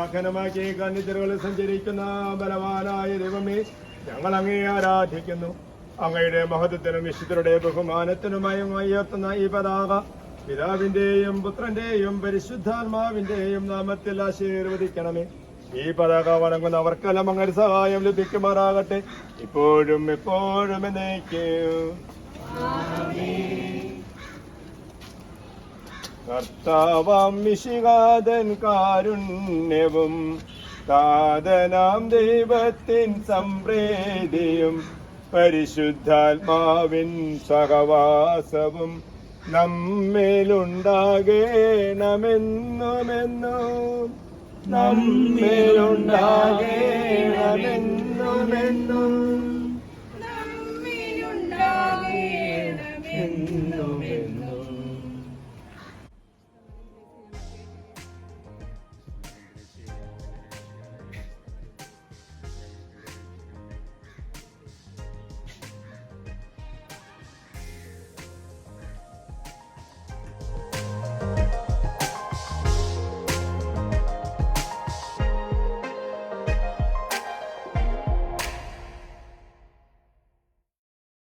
വാഹനമാക്കി കന്നിച്ചറുകളിൽ സഞ്ചരിക്കുന്ന ബലവാനായ ദൈവമേ, ഞങ്ങൾ അങ്ങേ ആരാധിക്കുന്നു. അങ്ങയുടെ മഹത്വത്തിനും വിശുദ്ധരുടെ ബഹുമാനത്തിനുമായി ഉയർത്തുന്ന ഈ പതാക പിതാവിന്റെയും പുത്രന്റെയും പരിശുദ്ധാത്മാവിന്റെയും നാമത്തിൽ ആശീർവദിക്കണമേ. ഈ പതാക വണങ്ങുന്നവർക്കെല്ലാം അങ്ങയുടെ സഹായം ലഭിക്കുമാറാകട്ടെ, ഇപ്പോഴും എപ്പോഴും എന്നേക്കും. കർത്താവാം മിശിഹാതൻ കാരുണ്യവും താതനാം ദൈവത്തിൻ സംപ്രീതിയും പരിശുദ്ധാത്മാവിൻ സഹവാസവും നമ്മിലുണ്ടാകേണമെന്നുമെന്നും